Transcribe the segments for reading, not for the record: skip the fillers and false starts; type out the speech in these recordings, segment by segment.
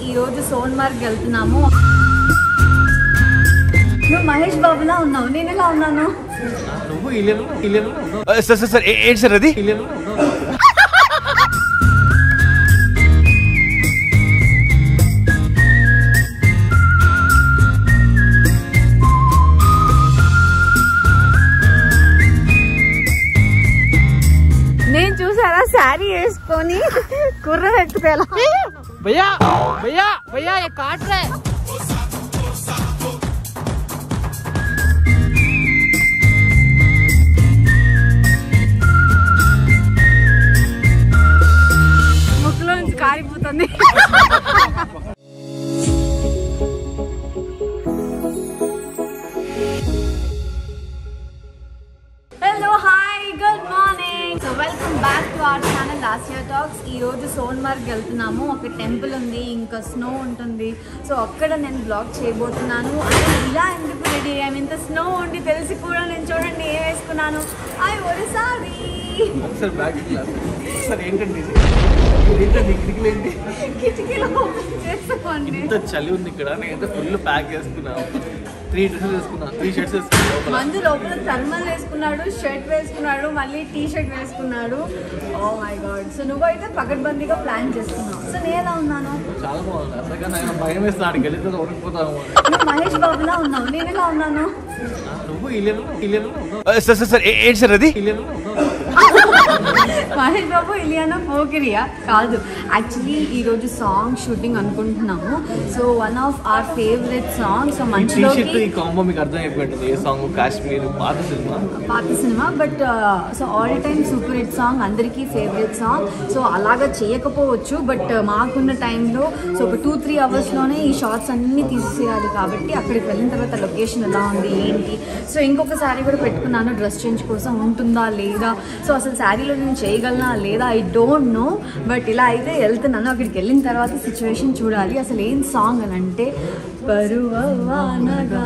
ఈ రోజు సోన్మార్గ్ వెళ్తున్నాము. నువ్వు మహేష్ బాబులా ఉన్నావు, నేను ఎలా ఉన్నాను? సార్ ఏంటి సార్ అది? నేను చూసారా శారీ వేసుకొని కుర్ర ఎక్కితే భయ్యా భయ్యా భయ్యా ఏ కాట్ రే. ముక్కులో నుంచి కారిపోతుంది. Hello hi good morning. So welcome back to our channel Asia talks. ఈ రోజు సోన్మార్గ్ వెళ్తున్నాము. ఒక టెంపుల్ ఉంది, ఇంకా స్నో ఉంటుంది. సో అక్కడ నేను బ్లాగ్ చేయబోతున్నాను. అంటే ఇలా ఎందుకు రెడీ అయ్యాను, ఇంత స్నో ఉండి తెలిసి కూడా నేను చూడండి ఏం వేసుకున్నాను. ఒరిసారి కిటికీలో చేసుకోండి. ఇంత చలి ఉంది ఇక్కడ, నేను ఫుల్ ప్యాక్ చేసుకున్నాను. 3 డ్రెస్సెస్ వేసుకున్నాను, 3 షర్ట్స్ వేసుకున్నాను. మందు లోపల థర్మల్ వేసుకున్నాడు, షర్ట్ వేసుకున్నాడు, మళ్ళీ టీ షర్ట్ వేసుకున్నాడు. Oh my God. సో నువ్వైతే పకడ్బందీగా ప్లాన్ చేస్తున్నావు. సో నేను ఎలా ఉన్నాను? చాలా బాగుంది. అసలు నాకు భయం వేస్తే ఆడికి వెళ్తే ఓడిపోతాను. నువ్వు మహేష్ బాబులా ఉన్నావు, నేను ఎలా ఉన్నాను? నువ్వు సార్ ఏంటి సార్ అది? మహేష్ బాబు ఇలియానా పోకిరియా కాదు. యాక్చువల్లీ ఈరోజు సాంగ్ షూటింగ్ అనుకుంటున్నాము. So one of our favourite song. So మంచిలోకి కాంబో మీకు అర్థం అయిపోయింది. ఏ సాంగ్? కాశ్మీర్ పాత cinema but so all time super hit song, అందరికీ ఫేవరెట్ సాంగ్. సో అలాగా చేయకపోవచ్చు, బట్ మాకున్న టైంలో సో ఒక 2-3 అవర్స్లోనే ఈ షార్ట్స్ అన్నీ తీసేయాలి. కాబట్టి అక్కడికి వెళ్ళిన తర్వాత లొకేషన్ ఎలా ఉంది ఏంటి. సో ఇంకొక శారీ కూడా పెట్టుకున్నాను, డ్రెస్ చేంజ్ కోసం ఉంటుందా లేదా. సో అసలు శారీలో నేను చేయగలనా లేదా ఐ డోంట్ నో. బట్ ఇలా అయితే వెళ్తున్నాను. అక్కడికి వెళ్ళిన తర్వాత సిచ్యువేషన్ చూడాలి. అసలు ఏం సాంగ్ అని అంటే పరువనగా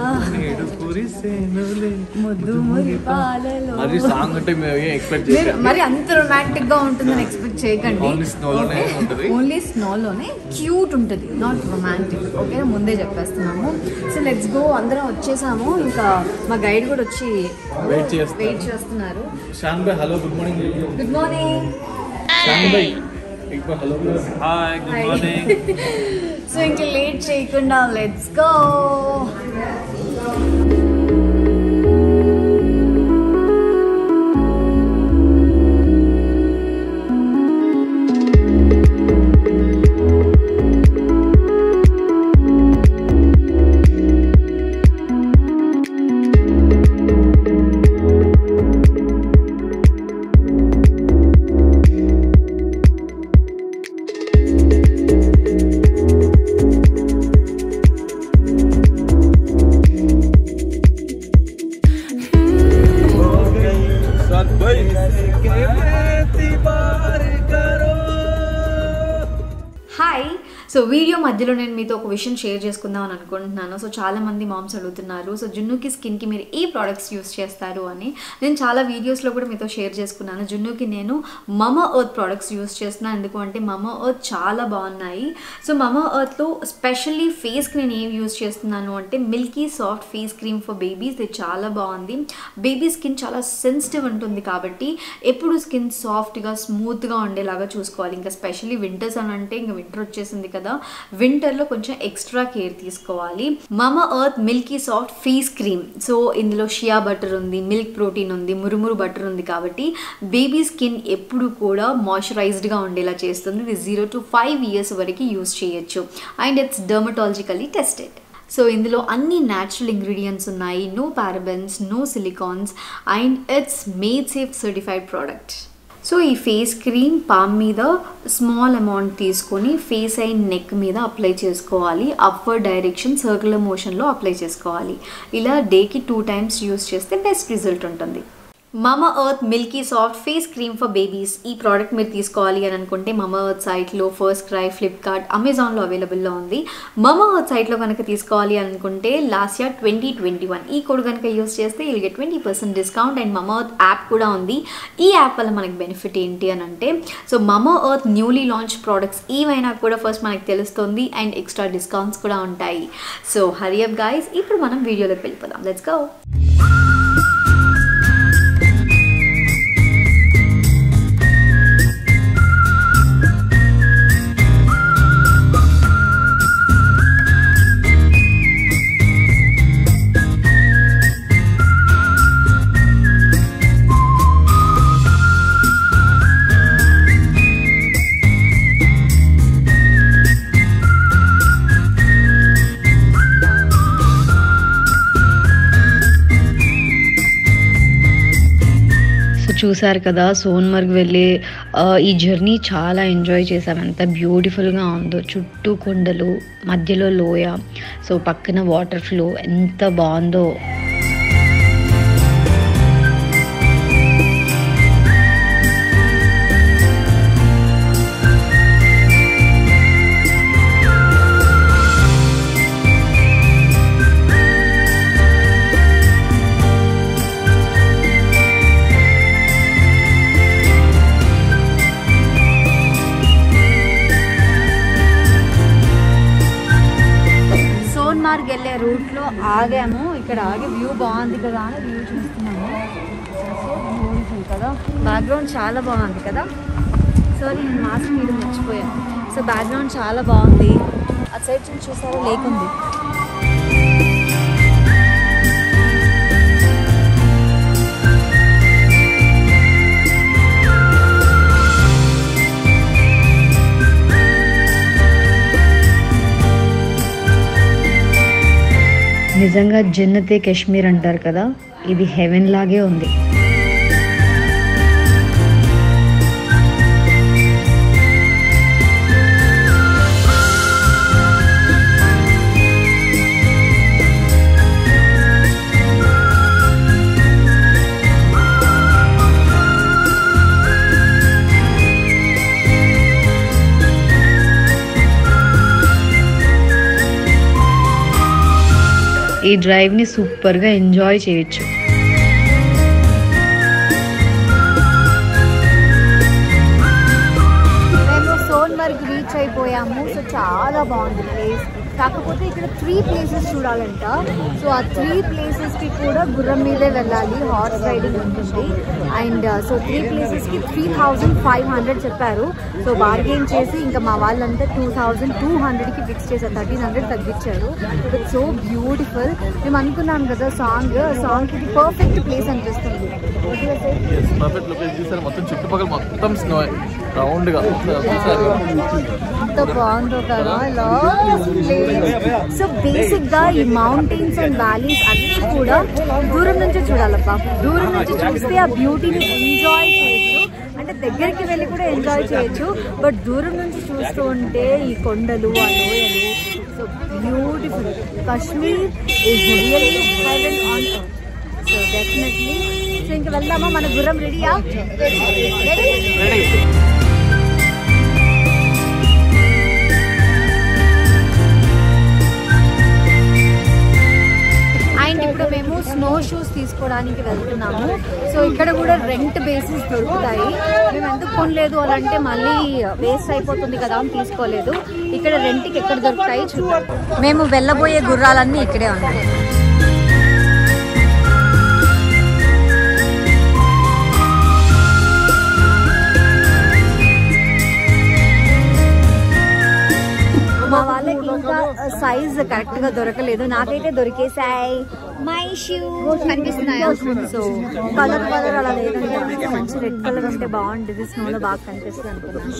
ముద్దు మురిపాలలో. మరి అంత రొమాంటిక్ గా ఉంటుందని ఎక్స్పెక్ట్ చేయకండి. ఓన్లీ స్నోలోనే క్యూట్ ఉంటుంది, నాట్ రొమాంటిక్. ఓకే, ముందే చెప్పేస్తున్నాము. So let's go. అందరం వచ్చేసాము. ఇంకా మా గైడ్ కూడా వచ్చి వెయిట్ చేస్తున్నారు. Hello, good morning. Good morning. Hi, good morning. So ఇంకా లేట్ చేయకుండా let's go. Hi. So video మధ్యలో నేను మీతో ఒక విషయం షేర్ చేసుకుందాం అని అనుకుంటున్నాను. సో చాలామంది మామ్స్ అడుగుతున్నారు, సో జున్నుకి స్కిన్కి మీరు ఏ ప్రోడక్ట్స్ యూస్ చేస్తారు అని. నేను చాలా వీడియోస్లో కూడా మీతో షేర్ చేసుకున్నాను. జున్నుకి నేను మమా ఎర్త్ ప్రోడక్ట్స్ యూస్ చేస్తున్నాను. ఎందుకు అంటే మమా ఎర్త్ చాలా బాగున్నాయి. సో మమా ఎర్త్లో స్పెషల్లీ ఫేస్కి నేను ఏం యూస్ చేస్తున్నాను అంటే Milky soft face cream for babies. ఇది చాలా బాగుంది. బేబీ స్కిన్ చాలా సెన్సిటివ్ ఉంటుంది కాబట్టి ఎప్పుడు స్కిన్ సాఫ్ట్గా స్మూత్గా ఉండేలాగా చూసుకోవాలి. ఇంకా స్పెషల్లీ వింటర్స్ అని అంటే ఇంకా వింటర్ వచ్చేసింది కదా, వింటర్లో కొంచెం ఎక్స్ట్రా కేర్ తీసుకోవాలి. Mamaearth milky soft face cream. So ఇందులో షియా బటర్ ఉంది, మిల్క్ ప్రోటీన్ ఉంది, మురుమురు బటర్ ఉంది కాబట్టి బేబీ స్కిన్ ఎప్పుడు కూడా మాయిశ్చరైజ్డ్గా ఉండేలా చేస్తుంది. ఇది 0 to 5 years వరకు యూస్ చేయొచ్చు. And it's dermatologically tested. So ఇందులో అన్ని న్యాచురల్ ఇంగ్రీడియంట్స్ ఉన్నాయి, no parabens, no silicones, and it's made safe certified product. So ఈ ఫేస్ క్రీమ్ పామ్ మీద స్మాల్ అమౌంట్ తీసుకొని ఫేస్ అండ్ నెక్ మీద అప్లై చేసుకోవాలి. అప్వర్డ్ డైరెక్షన్ సర్క్యులర్ మోషన్లో అప్లై చేసుకోవాలి. ఇలా డేకి 2 times యూస్ చేస్తే బెస్ట్ రిజల్ట్ ఉంటుంది. Mamaearth milky soft face cream for babies. ఈ ప్రోడక్ట్ మీరు తీసుకోవాలి అని అనుకుంటే మమా ఎర్త్ సైట్లో, ఫస్ట్ క్రై, ఫ్లిప్కార్ట్, అమెజాన్లో అవైలబుల్లో ఉంది. మమా ఎర్త్ సైట్లో కనుక తీసుకోవాలి అనుకుంటే లాస్ట్ ఇయర్ 2021 ఈ కోడ్ కనుక యూస్ చేస్తే you'll get 20% discount. And Mamaearth app కూడా ఉంది. ఈ యాప్ వల్ల మనకి బెనిఫిట్ ఏంటి అని అంటే, so Mamaearth newly launch products ఏవైనా కూడా ఫస్ట్ మనకి తెలుస్తుంది అండ్ ఎక్స్ట్రా డిస్కౌంట్స్ కూడా ఉంటాయి. సో హరీ అప్ గైస్, ఇప్పుడు మనం వీడియోలోకి వెళ్ళిపోదాం. Let's go. చూసారు కదా, సోన్మర్గ్ వెళ్ళే ఈ జర్నీ చాలా ఎంజాయ్ చేసాం. ఎంత బ్యూటిఫుల్గా ఉందో, చుట్టూ కొండలు, మధ్యలో లోయ, సో పక్కన వాటర్ ఫ్లో, ఎంత బాగుందో. సోన్మార్గ్ వెళ్ళే రూట్లో ఆగాము. ఇక్కడ ఆగి వ్యూ బాగుంది కదా అని వ్యూ చూస్తున్నాము. సో బ్యూటిఫుల్ కదా, బ్యాక్గ్రౌండ్ చాలా బాగుంది కదా. సో నేను మాస్క్ మీరు మర్చిపోయాను. సో బ్యాక్గ్రౌండ్ చాలా బాగుంది. అటు సైడ్ చూసారా లేకుంది. నిజంగా జన్నతే కాశ్మీర్ అంటారు కదా, ఇది హెవెన్ లాగే ఉంది. ఈ డ్రైవ్ని సూపర్గా ఎంజాయ్ చేయొచ్చు. మేము సోన్మర్గ్ రీచ్ అయిపోయాము. సో చాలా బాగుంది ప్లేస్. కాకపోతే ఇక్కడ 3 ప్లేసెస్ చూడాలంట. సో ఆ 3 ప్లేసెస్కి కూడా గుర్రం మీదే వెళ్ళాలి, హార్స్ రైడింగ్ ఉంటుంది. అండ్ సో 3 ప్లేసెస్కి 3500 చెప్పారు. సో బార్గెన్ చేసి ఇంకా మా వాళ్ళంతా 2200కి ఫిక్స్ చేశారు, 1300 తగ్గించారు. But so beautiful. మేము అనుకున్నాం కదా సాంగ్కి ఇది పర్ఫెక్ట్ ప్లేస్ అనిపిస్తుంది. పర్ఫెక్ట్ లొకేషన్ చూసారు. మొత్తం చుట్టుపక్కల మొత్తం స్నో రౌండ్గా ఎంత బాగుందో కదా లాస్ట్ ప్లేస్. సో బేసిక్ గా ఈ మౌంటైన్స్ అండ్ వ్యాలీస్ అన్ని కూడా దూరం నుంచి చూడాలబ్బా. దూరం నుంచి చూస్తే ఆ బ్యూటీని ఎంజాయ్ చేయొచ్చు. అంటే దగ్గరికి వెళ్ళి కూడా ఎంజాయ్ చేయొచ్చు. బట్ దూరం నుంచి చూస్తూ ఉంటే ఈ కొండలు, ఆ లోయలు, so beautiful. Kashmir is really haven on earth. So definitely. So ఇంక వెళ్దామా? మన గుర్రం రెడీయా? రెడీ. అండ్ ఇప్పుడు మేము స్నో షూస్ తీసుకోవడానికి వెళ్తున్నాము. సో ఇక్కడ కూడా రెంట్ బేసిస్ దొరుకుతాయి. మేము ఎందుకు కొనలేదు అని అంటే మళ్ళీ వేస్ట్ అయిపోతుంది కదా అని తీసుకోలేదు. ఇక్కడ రెంట్కి ఎక్కడ దొరుకుతాయి చూద్దాం. మేము వెళ్ళబోయే గుర్రాలన్నీ ఇక్కడే ఉన్నాయి. మా వాళ్ళకి ఇంకా సైజ్ కరెక్ట్ గా దొరకలేదు. నాకైతే దొరికేసాయి. మై షూ కనిపిస్తున్నాయా? సో కలర్ అలా లేదంటే మంచి రెడ్ కలర్ ఉంటే బాగుంటుంది, స్నోలో బాగా కనిపిస్తుంది అనుకున్నాను.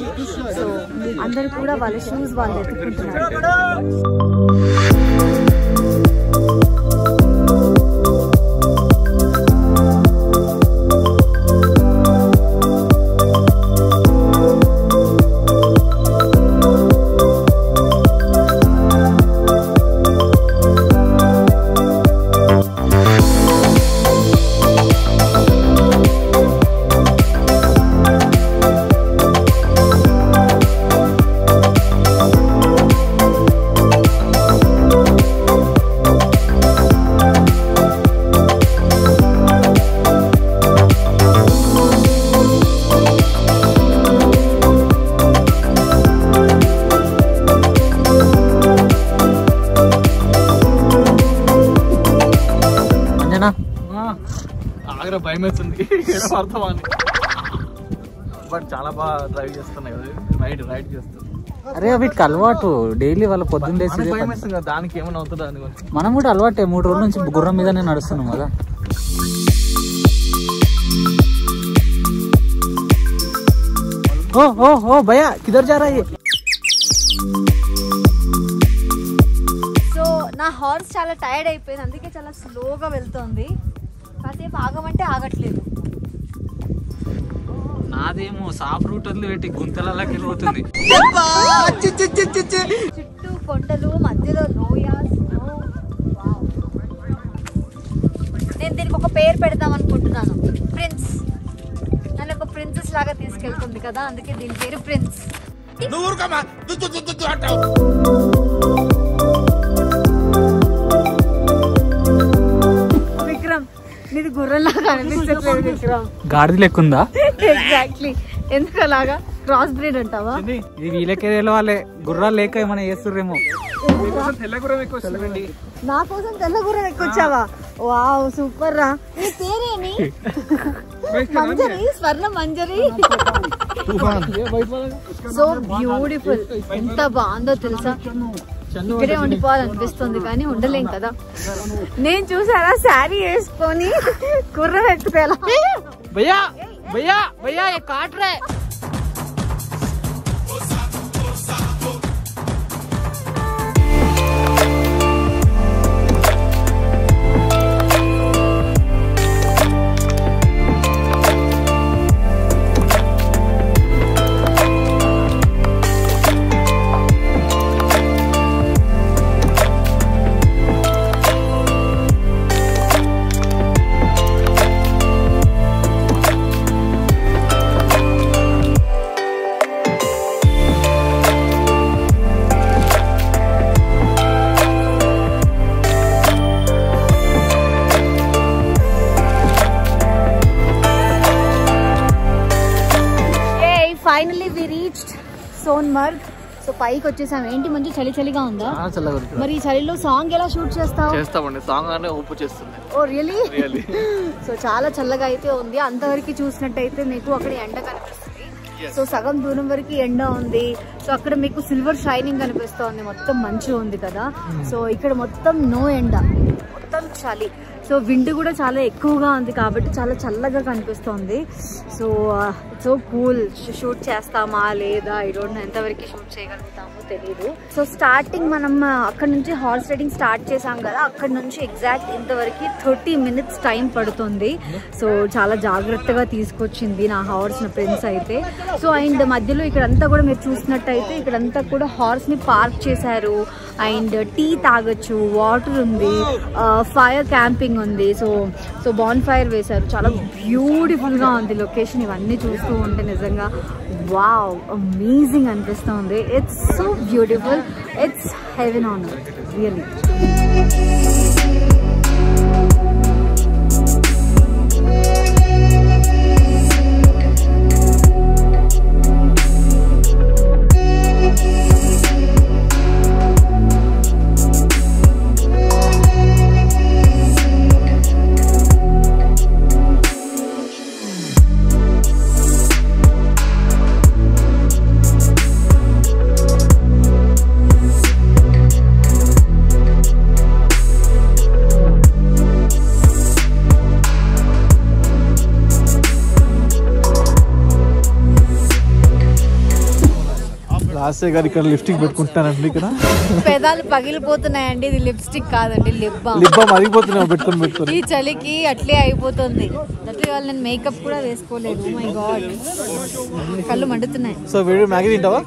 సో అందరు కూడా వాళ్ళ షూస్ వాళ్ళు ఎత్తుకుంటున్నారు. దగ్గర భయం వేస్తుంది అర్థమని. బట్ చాలా బాగా డ్రైవ్ చేస్తున్నాయి కదా, రైడ్ చేస్తుంది. అరే వీటికి అలవాటు డైలీ వాళ్ళ పొద్దున్న లేచి భయం వేస్తుంది కదా, దానికి ఏమైనా అవుతుందా అని. మనం కూడా అలవాటే, 3 రోజుల నుంచి గుర్రం మీదనే నడుస్తున్నాం కదా. ఓ ఓ ఓ భయ్యా కిధర్ జా రహా హై? సో నా హార్స్ చాలా టైర్డ్ అయిపోయింది, అందుకే చాలా స్లోగా వెళ్తోంది. కాసేపు ఆగమంటే ఆగట్లేదు. నాదేమో సాఫ్ రూట్ వదిలి పెట్టి గుంతలకి వెళ్ళిపోతుంది. చుట్టూ కొండలు, మధ్యలో లోయ. నేను దీనికి ఒక పేరు పెడదాం అనుకుంటున్నాను, ప్రిన్స్. నన్ను ఒక ప్రిన్సెస్ లాగా తీసుకెళ్తుంది కదా, అందుకే దీని పేరు ప్రిన్స్. విక్రమ్, నీది గుర్రంలాగా అనిపించట్లేదు విక్రమ్. గాడిద లెక్కుందా? ఎగ్జాక్ట్లీ. ఎందుకు అలాగా? క్రాస్ బ్రీడ్ అంటావా? ఇది వీళ్ళకే వాళ్ళే గుర్రాలు లేక ఏమైనా చేస్తుర్రేమో. తెల్ల గుర్రం ఎక్కువ వస్తుందండి. నా కోసం తెల్ల గుర్రం ఎక్కువచ్చావా? వావ్, సూపర్ రా. నీ పేరేమి? మంజరి, స్వర్ణ మంజరి. So beautiful. ఎంత బాగుందో తెలుసా? ఇక్కడే ఉండిపోవాలనిపిస్తుంది కానీ ఉండలేం కదా. నేను చూసారా శారీ వేసుకొని గుర్రం ఎక్కితే ఎలా? भैया भैया भैया ये काट रहे. Finally we reached Sonmarg. So పైకి వచ్చేసాం. ఏంటి మంచి చలి చలిగా ఉందా? మరి ఈ చలిలో సాంగ్ ఎలా షూట్ చేస్తామండి. సాంగ్ అనే ఊపు చేస్తుంది. Oh really? సో చాలా చల్లగా అయితే ఉంది. అంతవరకు చూసినట్టయితే మీకు అక్కడ ఎండ కనిపిస్తుంది. సో సగం దూరం వరకు ఎండ ఉంది. సో అక్కడ మీకు సిల్వర్ షైనింగ్ కనిపిస్తుంది. మొత్తం మంచిగా ఉంది కదా. సో ఇక్కడ మొత్తం నో ఎండ, మొత్తం చలి. సో విండ్ కూడా చాలా ఎక్కువగా ఉంది కాబట్టి చాలా చల్లగా కనిపిస్తుంది. So so cool. షూట్ చేస్తామా లేదా ఐ డోంట్ నో, ఎంతవరకు షూట్ చేయగలుగుతామో తెలీదు. సో స్టార్టింగ్ మనం అక్కడ నుంచి హార్స్ రైడింగ్ స్టార్ట్ చేసాం కదా, అక్కడ నుంచి ఎగ్జాక్ట్ ఇంతవరకు 30 minutes టైం పడుతుంది. సో చాలా జాగ్రత్తగా తీసుకొచ్చింది నా హార్స్ ప్రిన్స్ అయితే. సో అండ్ మధ్యలో ఇక్కడంతా కూడా మీరు చూసినట్టయితే ఇక్కడంతా కూడా హార్స్ ని పార్క్ చేశారు. అండ్ టీ తాగొచ్చు, వాటర్ ఉంది, ఫైర్ క్యాంపింగ్ ఉంది. సో సో బాన్ ఫైర్ వేశారు. చాలా బ్యూటిఫుల్ గా ఉంది లొకేషన్. ఇవన్నీ చూస్తూ ఉంటే నిజంగా వావ్, అమేజింగ్ అనిపిస్తుంది. It's so beautiful. It's haven on earth really. ఆశయ గారు ఇక్కడ లిప్స్టిక్ పెట్టుకుంటానండి. ఇక్కడ పెదాలు పగిలిపోతున్నాయండి. ఇది లిప్స్టిక్ కాదండి, లిప్ బామ్. లిప్ బామ్ అరిగిపోతున్నాయి పెట్టుకొని. ఈ చలికి అట్లే అయిపోతుంది. దట్ ఇవాళ నేను మేకప్ కూడా వేసుకోలేదు. మై గాడ్, కళ్ళు మండుతున్నాయి. సో వేడి మ్యాగీ తింటావా?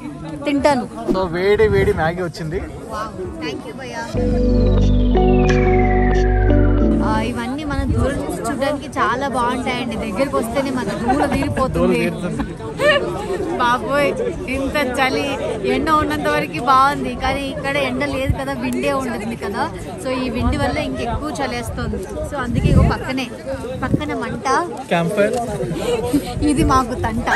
తింటాను. సో వేడి వేడి మ్యాగీ వచ్చింది. ఇవన్నీ మన దూరం నుంచి చూడడానికి చాలా బాగుంటాయండి. దగ్గరికి వస్తేనే మన దూడ తీరిపోతుంది. బాబోయ్, ఇంత చలి. ఎండ ఉన్నంత వరకు బాగుంది కానీ ఇక్కడ ఎండ లేదు కదా, విండే ఉంటుంది కదా. సో ఈ విండి వల్ల ఇంకెక్కువ చలేస్తుంది. సో అందుకే పక్కన మంట, క్యాంప్ ఫైర్. ఇది మాకు తంట.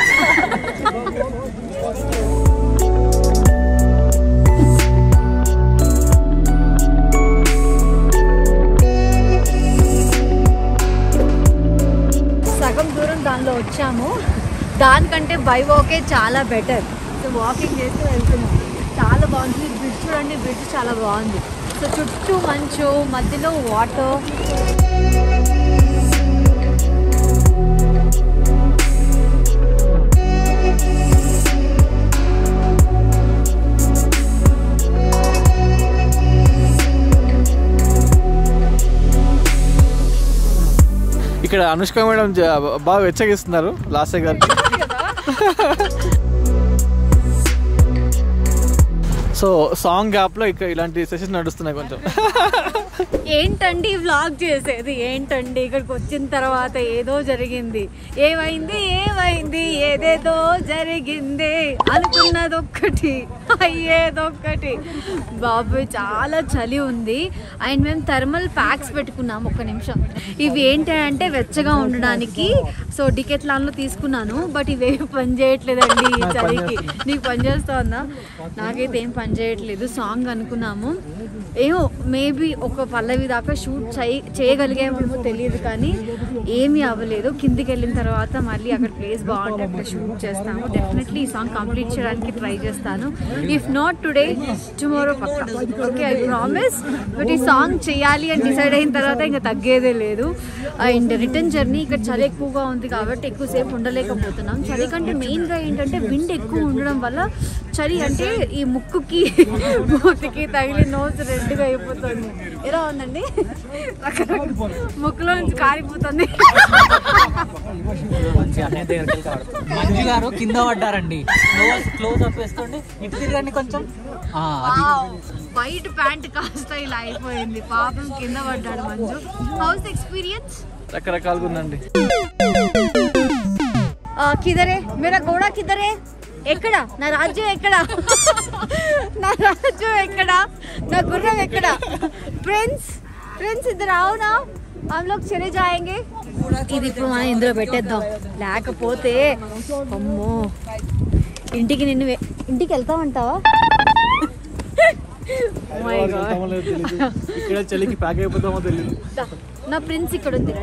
దానికంటే బై వాకే చాలా బెటర్. సో వాకింగ్ చేస్తూ వెళ్తున్నాం. చాలా బాగుంది. బ్రిడ్జ్ చూడండి, బ్రిడ్జ్ చాలా బాగుంది. సో చుట్టూ మంచు, మధ్యలో వాటర్. ఇక్కడ అనుష్క మేడం బాగా వెచ్చగిస్తున్నారు లాస్ట్ గారికి. సో సాంగ్ గ్యాప్ లో ఇక్కడ ఇలాంటి సెషన్స్ నడుస్తున్నాయి కొంచెం. ఏంటండి వ్లాగ్ చేసేది, ఏంటండి ఇక్కడికి వచ్చిన తర్వాత ఏదో జరిగింది, ఏమైంది ఏదేదో జరిగింది, అనుకున్నదొక్కటి అయ్యేదొక్కటి. బాబు చాలా చలి ఉంది. అండ్ మేము థర్మల్ ప్యాక్స్ పెట్టుకున్నాం. ఒక్క నిమిషం. ఇవి ఏంటంటే వెచ్చగా ఉండడానికి. సో డికెట్లాన్లో తీసుకున్నాను. బట్ ఇవేమి పని చేయట్లేదండి ఈ చలికి. నీకు పని చేస్తుందా? నాకైతే ఏం పని చేయట్లేదు. సాంగ్ అనుకున్నాము, ఏమో మేబీ ఒక పల్లవి దాకా షూట్ చేయగలిగామేమో తెలియదు, కానీ ఏమీ అవ్వలేదు. కిందికి వెళ్ళిన తర్వాత మళ్ళీ అక్కడ ప్లేస్ బాగుంటే అక్కడ షూట్ చేస్తాము. డెఫినెట్లీ ఈ సాంగ్ కంప్లీట్ చేయడానికి ట్రై చేస్తాను. ఇఫ్ నాట్ టుడే, టుమారో పక్కా. Okay, I promise. బట్ ఈ సాంగ్ చేయాలి అని డిసైడ్ అయిన తర్వాత ఇంకా తగ్గేదే లేదు. అండ్ రిటర్న్ జర్నీ ఇక్కడ చలి ఎక్కువగా ఉంది కాబట్టి ఎక్కువసేపు ఉండలేకపోతున్నాం. చలి కంటే మెయిన్గా ఏంటంటే విండ్ ఎక్కువ ఉండడం వల్ల చలి అంటే ఈ ముక్కుకి మూతికి తగిలి నోస్ రెడ్గా అయిపోతుంది. ఎలా ఉందండి? ముక్కులో నుంచి కారిపోతుంది. మంజు గారు కింద పడ్డారండి. క్లోజ్ అప్ వేసుకోండి, ఇటు తిరగండి కొంచెం. వైట్ ప్యాంట్ కాస్త ఇలా అయిపోయింది. పాపం కింద పడ్డాడు మంజు. House experience? రకరకాలుగా ఉందండి. కిదరే మేరా గోడా, కిదరే ఎక్కడ నా రాజ్యం, ఎక్కడ నా రాజ్యం, ఎక్కడ నా గుర్రం, ఎక్కడ ప్రిన్స్ ఇద్దరు అవునా, हम लोग चले जाएंगे. ఇది ఇప్పుడు మనం ఇందులో పెట్టేద్దాం, లేకపోతే అమ్మో ఇంటికి వెళ్తామంటావా? ఇక్కడ చలికి ప్యాక్ అయిపోతామో తెలియదు. నా ప్రిన్స్ ఇక్కడ ఉంది.